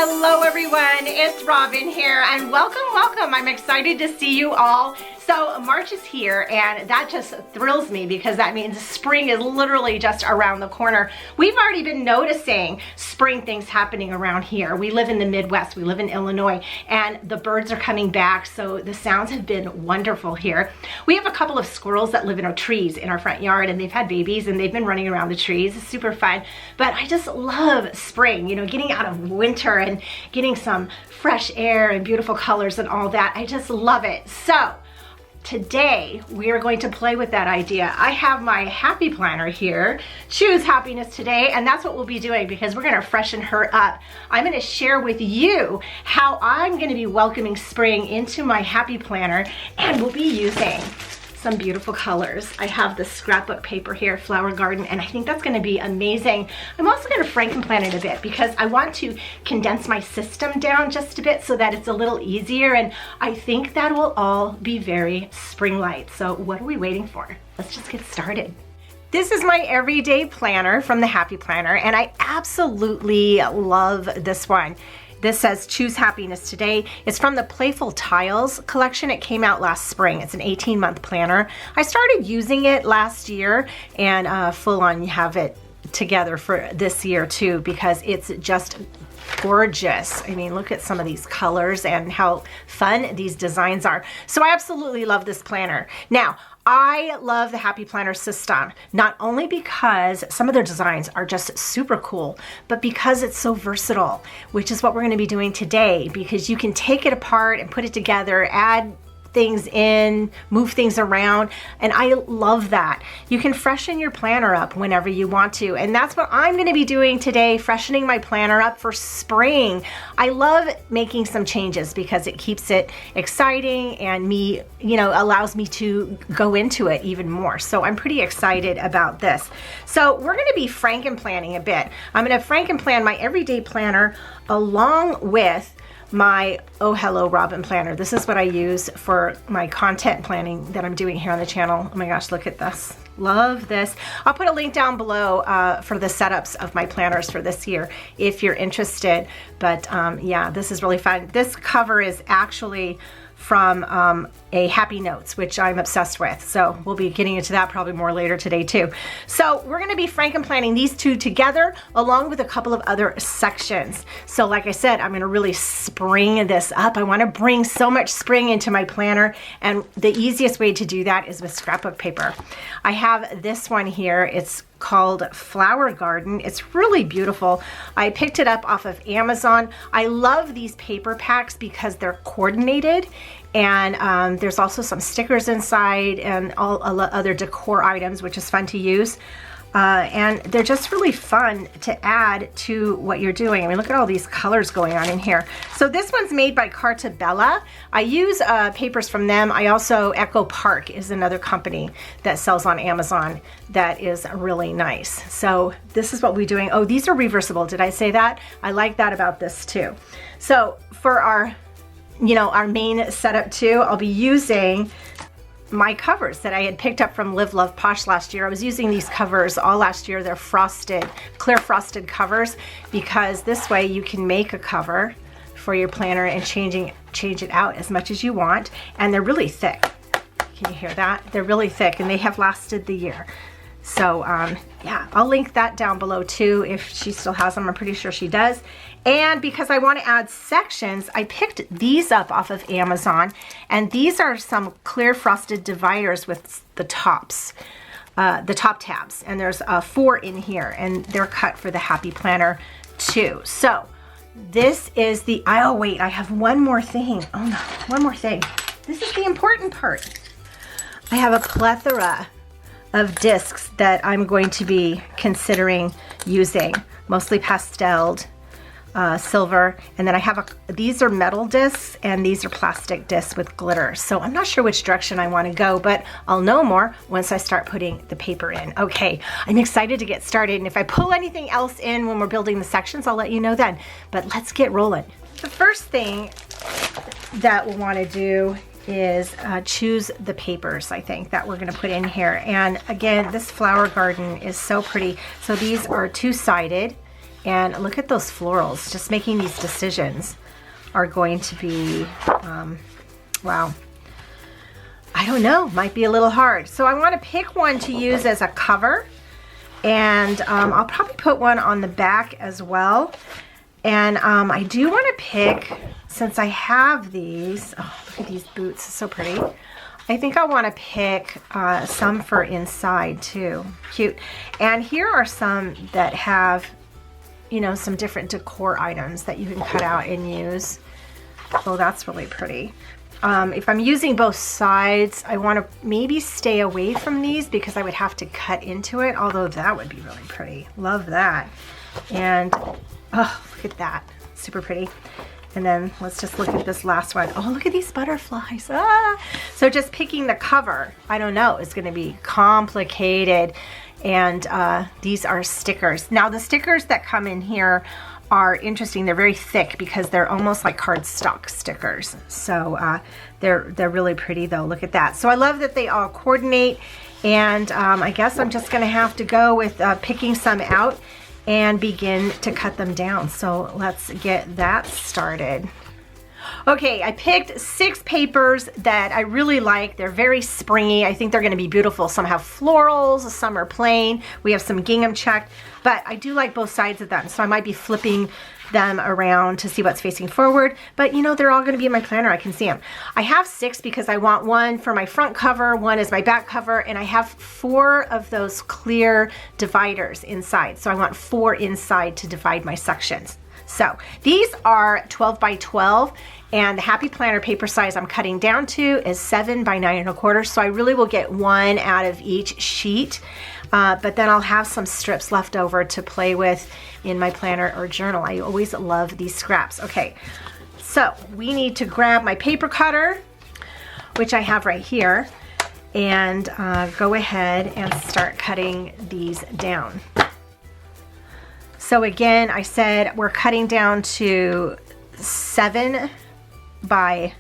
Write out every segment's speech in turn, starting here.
Hello everyone, it's Robin here and welcome. I'm excited to see you all. So March is here and that just thrills me because that means spring is literally just around the corner. We've already been noticing spring things happening around here. We live in the Midwest, we live in Illinois, and the birds are coming back, so the sounds have been wonderful here. We have a couple of squirrels that live in our trees in our front yard, and they've had babies and they've been running around the trees. It's super fun, but I just love spring, you know, getting out of winter and getting some fresh air and beautiful colors and all that. I just love it. So today we are going to play with that idea. I have my happy planner here, Choose Happiness Today, and that's what we'll be doing because we're going to freshen her up. I'm going to share with you how I'm going to be welcoming spring into my happy planner, and we'll be using some beautiful colors. I have the scrapbook paper here, Flower Garden, and I think that's going to be amazing. I'm also going to Frankenplan it a bit because I want to condense my system down just a bit so that it's a little easier, and I think that will all be very spring-like. So what are we waiting for? Let's just get started. This is my everyday planner from the Happy Planner, and I absolutely love this one. This says Choose Happiness Today. It's from the Playful Tiles collection. It came out last spring. It's an 18-month planner. I started using it last year and full on have it together for this year too because it's just gorgeous. I mean, look at some of these colors and how fun these designs are. So I absolutely love this planner. Now, I love the Happy Planner system, not only because some of their designs are just super cool, but because it's so versatile, which is what we're going to be doing today, because you can take it apart and put it together, add things in, move things around, and I love that. You can freshen your planner up whenever you want to, and that's what I'm going to be doing today, freshening my planner up for spring. I love making some changes because it keeps it exciting and me, you know, allows me to go into it even more. So I'm pretty excited about this. So we're going to be Frankenplanning a bit. I'm going to Frankenplan my everyday planner along with my ohelloRobin planner. This is what I use for my content planning that I'm doing here on the channel. Oh my gosh, look at this. Love this. I'll put a link down below for the setups of my planners for this year if you're interested. But yeah, this is really fun. This cover is actually from a Happy Notes, which I'm obsessed with. So we'll be getting into that probably more later today too. So we're going to be Frankenplanning these two together along with a couple of other sections. So like I said, I'm going to really spring this up. I want to bring so much spring into my planner, and the easiest way to do that is with scrapbook paper. I have this one here. It's called Flower Garden. It's really beautiful. I picked it up off of Amazon. I love these paper packs because they're coordinated, and there's also some stickers inside and all other decor items, which is fun to use. And they're just really fun to add to what you're doing. I mean, look at all these colors going on in here. So this one's made by Cartabella. I use papers from them. I also, Echo Park is another company that sells on Amazon that is really nice. So this is what we're doing. Oh, these are reversible. Did I say that? I like that about this too. So for our, you know, our main setup too, I'll be using my covers that I had picked up from Live Love Posh last year. I was using these covers all last year. They're frosted, clear frosted covers, because this way you can make a cover for your planner and change it out as much as you want. And they're really thick. Can you hear that? They're really thick and they have lasted the year. So yeah, I'll link that down below too if she still has them. I'm pretty sure she does. And because I want to add sections, I picked these up off of Amazon, and these are some clear frosted dividers with the tops, the top tabs, and there's 4 in here, and they're cut for the Happy Planner too. So this is the, oh wait, I have one more thing. Oh no, one more thing. This is the important part. I have a plethora of discs that I'm going to be considering using, mostly pasteled, silver, and then I have these are metal discs and these are plastic discs with glitter. So I'm not sure which direction I want to go, but I'll know more once I start putting the paper in. Okay, I'm excited to get started, and if I pull anything else in when we're building the sections, I'll let you know then. But let's get rolling. The first thing that we'll want to do is choose the papers, I think, that we're going to put in here. And again, this Flower Garden is so pretty. So these are two-sided, And look at those florals. Just making these decisions are going to be, wow. I don't know, might be a little hard. So I want to pick one to use as a cover, and I'll probably put one on the back as well. And I do want to pick, since I have these, oh, look at these boots, so pretty. I think I want to pick some for inside too. Cute. And here are some that have, you know, some different decor items that you can cut out and use. Oh, that's really pretty. If I'm using both sides, I want to maybe stay away from these because I would have to cut into it, although that would be really pretty. Love that. And, oh, look at that. Super pretty. And then let's just look at this last one. Oh, look at these butterflies. Ah! So just picking the cover, I don't know, is going to be complicated. And these are stickers. Now, the stickers that come in here are interesting. They're very thick because they're almost like cardstock stickers. So they're really pretty though. Look at that. So I love that they all coordinate, and I guess I'm just gonna have to go with picking some out and begin to cut them down. So let's get that started. Okay, I picked 6 papers that I really like. They're very springy. I think they're gonna be beautiful. Some have florals, some are plain. We have some gingham check, but I do like both sides of them. So I might be flipping them around to see what's facing forward. But you know, they're all gonna be in my planner. I can see them. I have 6 because I want one for my front cover, one is my back cover, and I have 4 of those clear dividers inside. So I want 4 inside to divide my sections. So these are 12 by 12, and the Happy Planner paper size I'm cutting down to is 7 by 9 1/4. So I really will get 1 out of each sheet, but then I'll have some strips left over to play with in my planner or journal. I always love these scraps. Okay, so we need to grab my paper cutter, which I have right here, and go ahead and start cutting these down. So again, I said we're cutting down to 7 by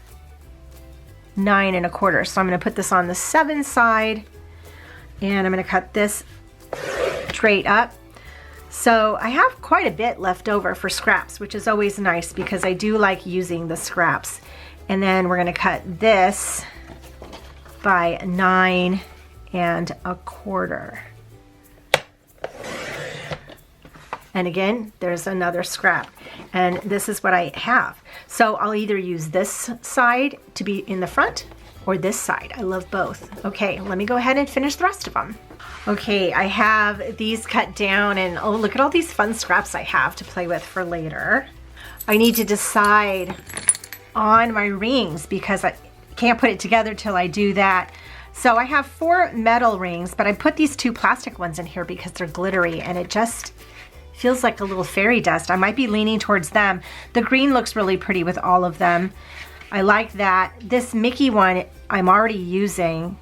9 1/4. So I'm going to put this on the 7 side, and I'm going to cut this straight up. So I have quite a bit left over for scraps, which is always nice because I do like using the scraps. And then we're going to cut this by 9 1/4. And again, there's another scrap. And this is what I have. So I'll either use this side to be in the front or this side. I love both. Okay, let me go ahead and finish the rest of them. Okay, I have these cut down, and oh, look at all these fun scraps I have to play with for later. I need to decide on my rings because I can't put it together till I do that. So I have 4 metal rings, but I put these 2 plastic ones in here because they're glittery, and it just feels like a little fairy dust. I might be leaning towards them. The green looks really pretty with all of them. I like that. This Mickey one I'm already using.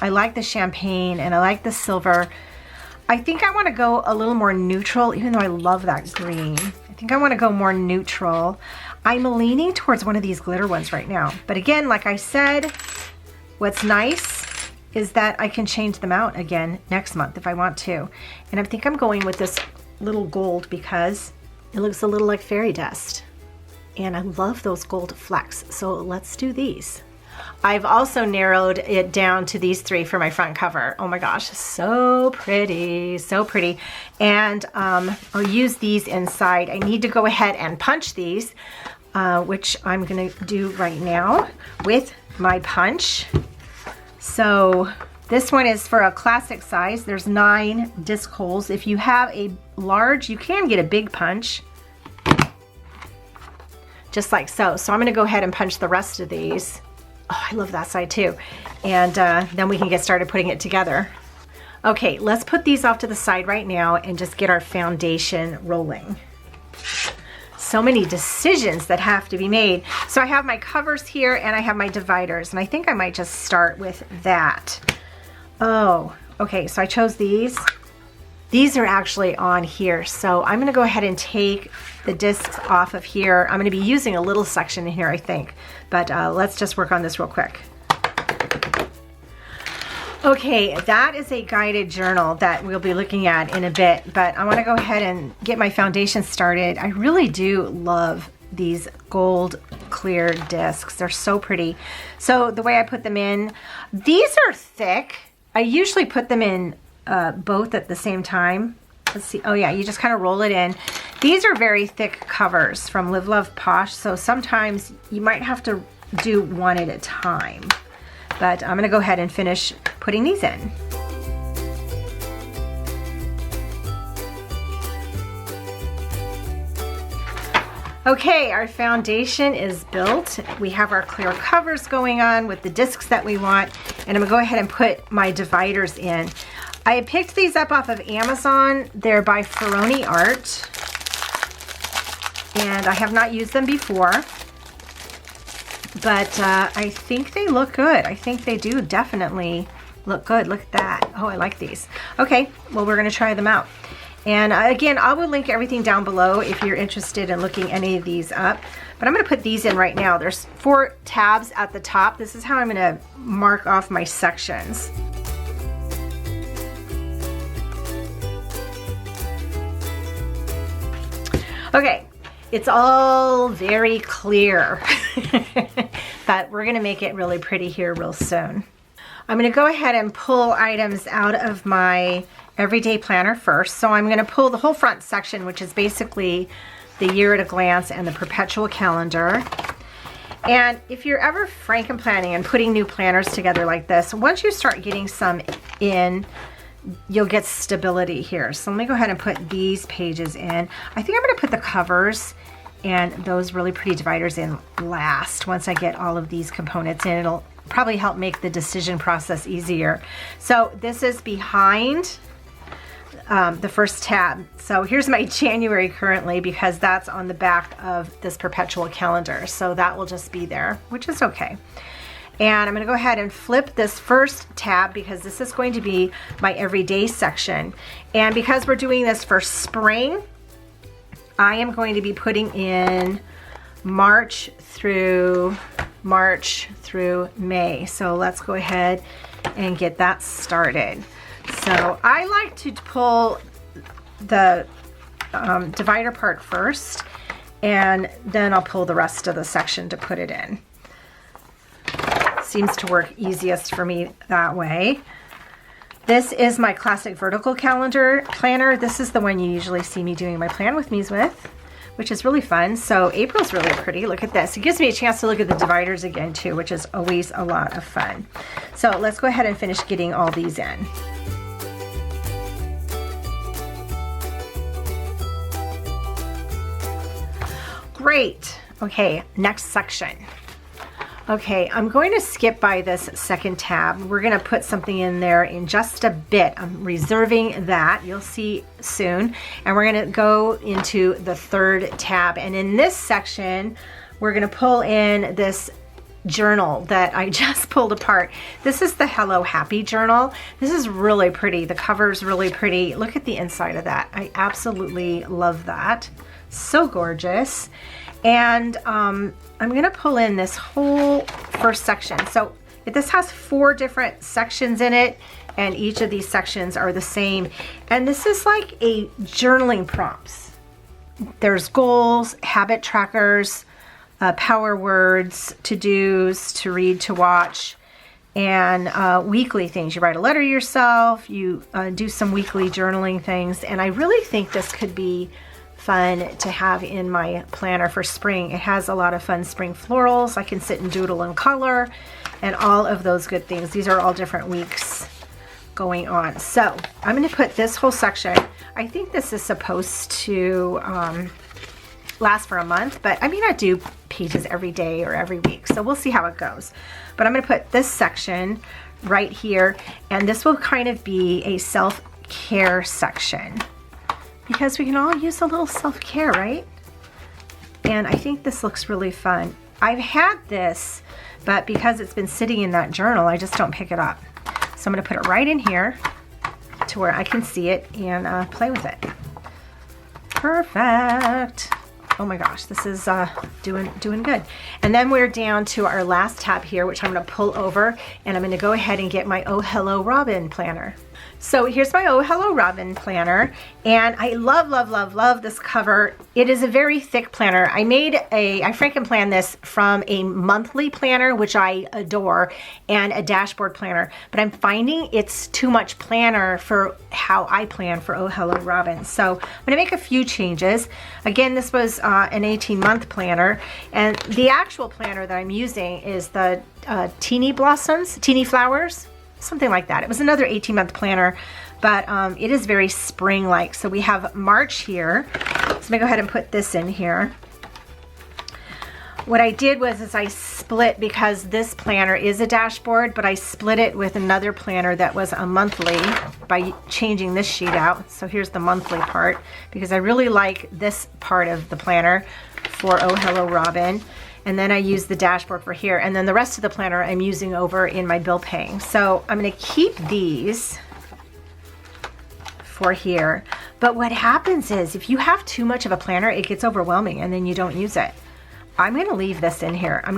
I like the champagne and I like the silver. I think I want to go a little more neutral, even though I love that green. I think I want to go more neutral. I'm leaning towards one of these glitter ones right now. But again, like I said, what's nice is that I can change them out again next month if I want to. And I think I'm going with this little gold because it looks a little like fairy dust. And I love those gold flecks. So let's do these. I've also narrowed it down to these 3 for my front cover. Oh my gosh, so pretty, so pretty. And I'll use these inside. I need to go ahead and punch these, which I'm gonna do right now with my punch. So this one is for a classic size. There's 9 disc holes. If you have a large, you can get a big punch, just like so. So I'm gonna go ahead and punch the rest of these. Oh, I love that side too. And then we can get started putting it together. Okay, let's put these off to the side right now and just get our foundation rolling. So many decisions that have to be made. So I have my covers here and I have my dividers, and I think I might just start with that. Oh, okay, so I chose these. These are actually on here, so I'm gonna go ahead and take the discs off of here. I'm gonna be using a little section in here, I think, but let's just work on this real quick. Okay, that is a guided journal that we'll be looking at in a bit, but I want to go ahead and get my foundation started. I really do love these gold clear discs. They're so pretty. So the way I put them in, these are thick. I usually put them in both at the same time. Let's see. Oh yeah, you just kind of roll it in. These are very thick covers from Live Love Posh, so sometimes you might have to do one at a time. But I'm going to go ahead and finish putting these in. Okay, our foundation is built. We have our clear covers going on with the discs that we want, and I'm going to go ahead and put my dividers in. I picked these up off of Amazon. They're by Ferroni Art, and I have not used them before. But I think they look good. I think they do definitely look good. Look at that. Oh, I like these. Okay, well, we're going to try them out. And again, I will link everything down below if you're interested in looking any of these up. But I'm going to put these in right now. There's 4 tabs at the top. This is how I'm going to mark off my sections. Okay. It's all very clear, but we're gonna make it really pretty here real soon. I'm gonna go ahead and pull items out of my everyday planner first. So I'm gonna pull the whole front section, which is basically the year at a glance and the perpetual calendar. And if you're ever Frankenplanning and putting new planners together like this, once you start getting some in, you'll get stability here. So let me go ahead and put these pages in. I think I'm going to put the covers and those really pretty dividers in last. Once I get all of these components in, it'll probably help make the decision process easier. So this is behind the first tab. So here's my January currently, because that's on the back of this perpetual calendar. So that will just be there, which is okay. And I'm going to go ahead and flip this first tab because this is going to be my everyday section. And because we're doing this for spring, I am going to be putting in March through May. So let's go ahead and get that started. So I like to pull the divider part first, and then I'll pull the rest of the section to put it in. Seems to work easiest for me that way. This is my classic vertical calendar planner. This is the one you usually see me doing my plan with me's with, which is really fun. So April's really pretty. Look at this. It gives me a chance to look at the dividers again too, which is always a lot of fun. So let's go ahead and finish getting all these in. Great. Okay, next section. Okay, I'm going to skip by this second tab. We're going to put something in there in just a bit. I'm reserving that. You'll see soon. And we're going to go into the third tab. And in this section, we're going to pull in this journal that I just pulled apart. This is the Hello Happy journal. This is really pretty. The cover's really pretty. Look at the inside of that. I absolutely love that. So gorgeous. And I'm going to pull in this whole first section. So this has 4 different sections in it, and each of these sections are the same. And this is like a journaling prompts. There's goals, habit trackers, power words, to-dos, to read, to watch, and weekly things. You write a letter to yourself, you do some weekly journaling things, and I really think this could be fun to have in my planner for spring. It has a lot of fun spring florals. I can sit and doodle and color and all of those good things. These are all different weeks going on. So I'm going to put this whole section. I think this is supposed to last for a month, but I may not do pages every day or every week. So we'll see how it goes. But I'm going to put this section right here, and this will kind of be a self-care section, because we can all use a little self-care, right? And I think this looks really fun. I've had this, but because it's been sitting in that journal, I just don't pick it up. So I'm gonna put it right in here to where I can see it and play with it. Perfect. Oh my gosh, this is doing good. And then we're down to our last tab here, which I'm gonna pull over, and I'm gonna go ahead and get my Oh Hello Robin planner. So here's my Oh Hello Robin planner, and I love this cover. It is a very thick planner. I Frankenplanned this from a monthly planner, which I adore, and a dashboard planner, but I'm finding it's too much planner for how I plan for Oh Hello Robin. So I'm gonna make a few changes. Again, this was an 18-month planner, and the actual planner that I'm using is the Teeny Flowers, something like that. It was another 18-month planner, but it is very spring-like. So we have March here. So I'm gonna go ahead and put this in here. What I did was I split, because this planner is a dashboard, but I split it with another planner that was a monthly by changing this sheet out. So here's the monthly part, because I really like this part of the planner for Oh Hello Robin. And then I use the dashboard for here. And then the rest of the planner I'm using over in my bill paying. So I'm gonna keep these for here. But what happens is if you have too much of a planner, it gets overwhelming and then you don't use it. I'm gonna leave this in here. I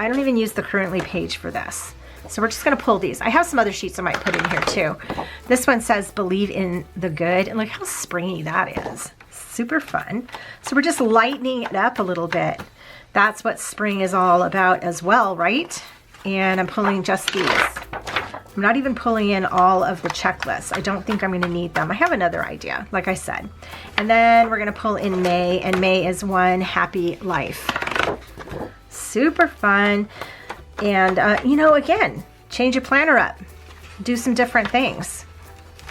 don't even use the currently page for this. So we're just gonna pull these. I have some other sheets I might put in here too. This one says believe in the good, and look how springy that is. Super fun. So we're just lightening it up a little bit. That's what spring is all about as well, right? And I'm pulling just these. I'm not even pulling in all of the checklists. I don't think I'm gonna need them. I have another idea, like I said. And then we're gonna pull in May, and May is One Happy Life. Super fun. And you know, again, change your planner up. Do some different things,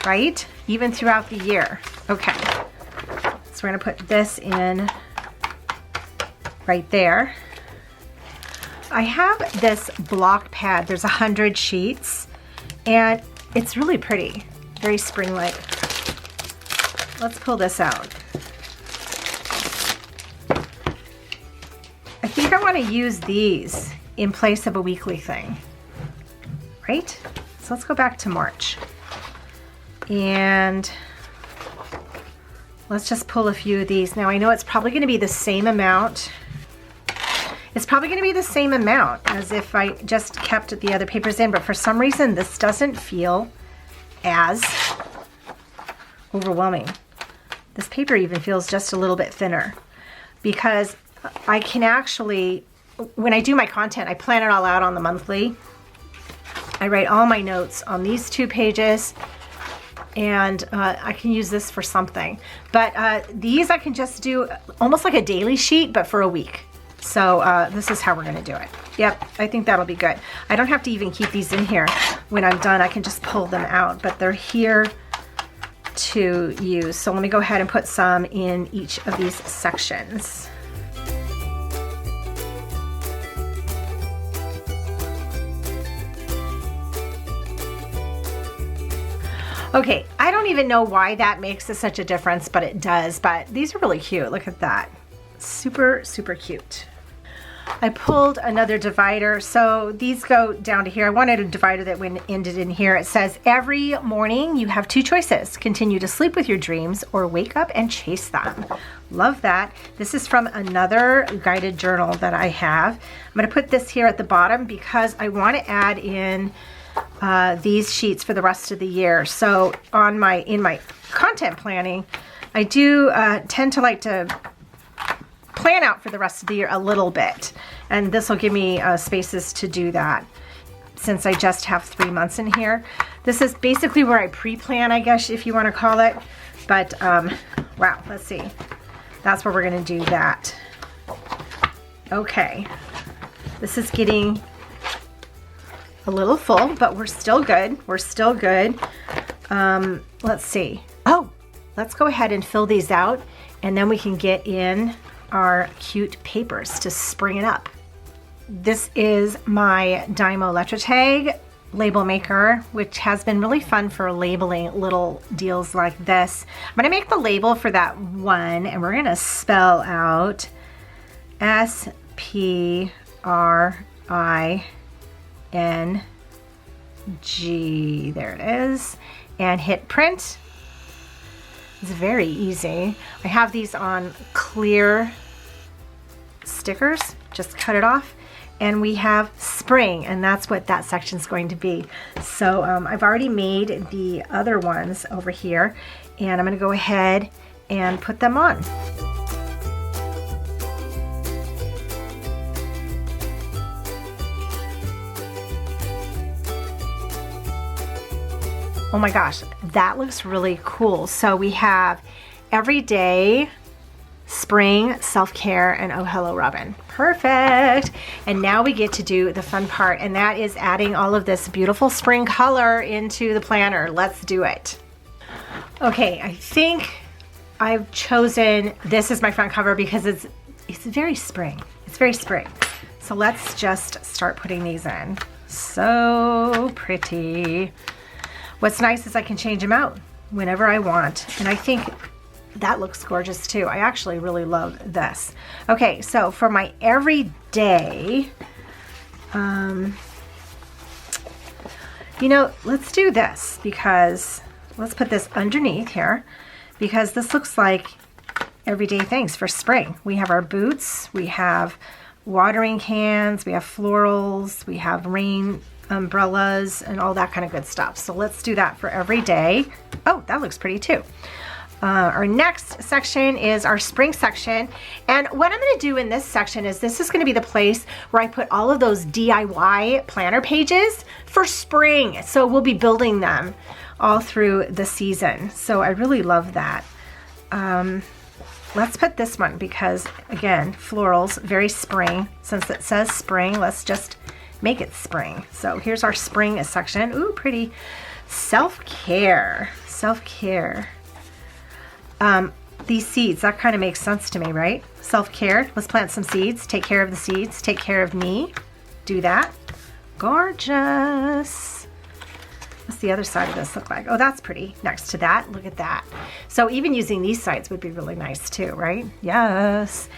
right? Even throughout the year. Okay, so we're gonna put this in right there. I have this block pad. There's 100 sheets, and it's really pretty, very spring-like. Let's pull this out. I think I want to use these in place of a weekly thing, right? So let's go back to March, and let's just pull a few of these. Now I know it's probably going to be the same amount. It's probably going to be the same amount as if I just kept the other papers in, but for some reason this doesn't feel as overwhelming. This paper even feels just a little bit thinner, because I can actually, when I do my content, I plan it all out on the monthly. I write all my notes on these 2 pages, and I can use this for something. But these I can just do almost like a daily sheet, but for a week. So this is how we're gonna do it. Yep, I think that'll be good. I don't have to even keep these in here. When I'm done, I can just pull them out, but they're here to use. So let me go ahead and put some in each of these sections. Okay, I don't even know why that makes such a difference, but it does. But these are really cute. Look at that. Super, super cute. I pulled another divider. So these go down to here. I wanted a divider that ended in here. It says, every morning you have 2 choices. Continue to sleep with your dreams or wake up and chase them. Love that. This is from another guided journal that I have. I'm going to put this here at the bottom because I want to add in these sheets for the rest of the year. So in my content planning, I do tend to like to plan out for the rest of the year a little bit, and this will give me spaces to do that since I just have 3 months in here. This is basically where I pre-plan, I guess, if you want to call it. But wow, let's see, that's where we're going to do that. Okay, this is getting a little full, but we're still good. We're still good. Let's see. Oh, let's go ahead and fill these out, and then we can get in our cute papers to spring it up. This is my Dymo Lettratag label maker, which has been really fun for labeling little deals like this. I'm gonna make the label for that one, and we're gonna spell out SPRING. There it is, and hit print. It's very easy. I have these on clear stickers, just cut it off. And we have spring, and that's what that section is going to be. So I've already made the other ones over here, and I'm gonna go ahead and put them on. Oh my gosh, that looks really cool. So we have everyday, spring, self-care, and oh hello Robin. Perfect. And now we get to do the fun part, and that is adding all of this beautiful spring color into the planner. Let's do it. Okay, I think I've chosen this as my front cover because it's very spring. It's very spring. So let's just start putting these in. So pretty. What's nice is I can change them out whenever I want, and I think that looks gorgeous too. I actually really love this. Okay, so for my everyday, you know, let's do this because let's put this underneath here because this looks like everyday things for spring. We have our boots, we have watering cans, we have florals, we have rain umbrellas and all that kind of good stuff. So let's do that for every day. Oh, that looks pretty too. Our next section is our spring section. And what I'm going to do in this section is this is going to be the place where I put all of those DIY planner pages for spring. So we'll be building them all through the season. So I really love that. Let's put this one because, again, florals, very spring. Since it says spring, let's just make it spring. So here's our spring section. Ooh, pretty. Self-care. Self-care. These seeds, that kind of makes sense to me, right? Self-care. Let's plant some seeds. Take care of the seeds. Take care of me. Do that. Gorgeous. What's the other side of this look like? Oh, that's pretty. Next to that, look at that. So even using these sides would be really nice too, right? Yes.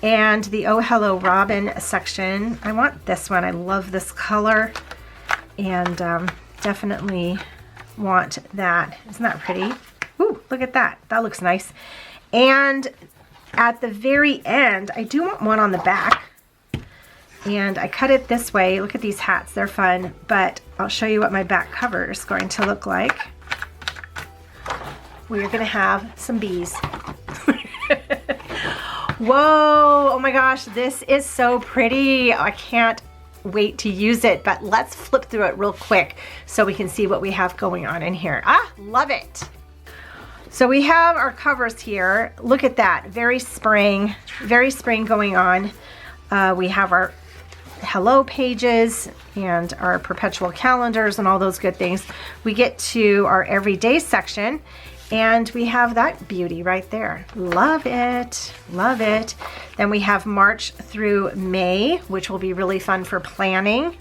And the Oh Hello Robin section, I want this one. I love this color and definitely want that. Isn't that pretty? Ooh, look at that. That looks nice. And at the very end, I do want one on the back. And I cut it this way. Look at these hats, they're fun, but I'll show you what my back cover is going to look like. We're gonna have some bees. Whoa, oh my gosh, this is so pretty. I can't wait to use it, but let's flip through it real quick so we can see what we have going on in here. Ah, love it. So we have our covers here. Look at that, very spring going on. We have our hello pages and our perpetual calendars and all those good things. We get to our everyday section and we have that beauty right there. Love it, love it. Then we have March through May, which will be really fun for planning.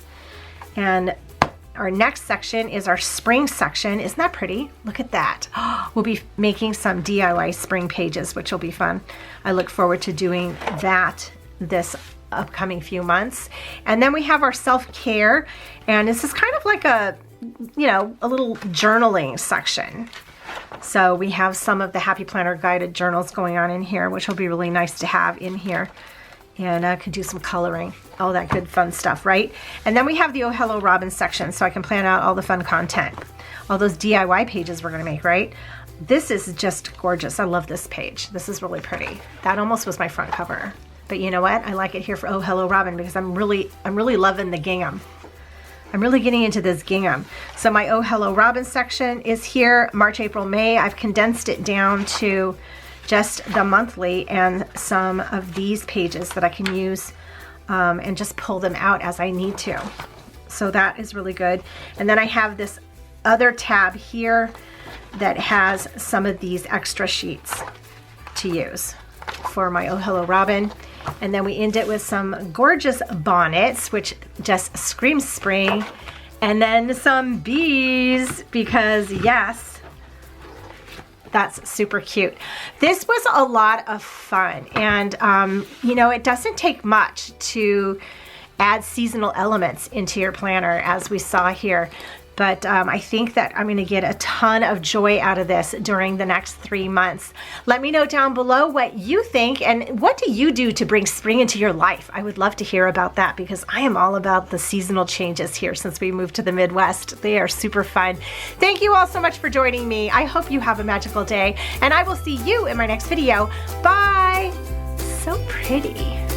And our next section is our spring section. Isn't that pretty? Look at that. We'll be making some DIY spring pages, which will be fun. I look forward to doing that this upcoming few months. And then we have our self-care, and this is kind of like a, you know, a little journaling section. So we have some of the Happy Planner guided journals going on in here, which will be really nice to have in here. And I could do some coloring, all that good fun stuff, right? And then we have the Oh Hello Robin section, so I can plan out all the fun content, all those DIY pages we're gonna make, right? This is just gorgeous. I love this page. This is really pretty. That almost was my front cover. But you know what? I like it here for Oh Hello Robin because I'm really loving the gingham. I'm really getting into this gingham. So my Oh Hello Robin section is here, March, April, May. I've condensed it down to just the monthly and some of these pages that I can use and just pull them out as I need to. So that is really good. And then I have this other tab here that has some of these extra sheets to use for my Oh Hello Robin. And then we end it with some gorgeous bonnets, which just screams spring. And then some bees, because yes, that's super cute. This was a lot of fun. And you know, it doesn't take much to add seasonal elements into your planner, as we saw here. But I think that I'm going to get a ton of joy out of this during the next 3 months. Let me know down below what you think, and what do you do to bring spring into your life? I would love to hear about that, because I am all about the seasonal changes here since we moved to the Midwest. They are super fun. Thank you all so much for joining me. I hope you have a magical day, and I will see you in my next video. Bye! So pretty.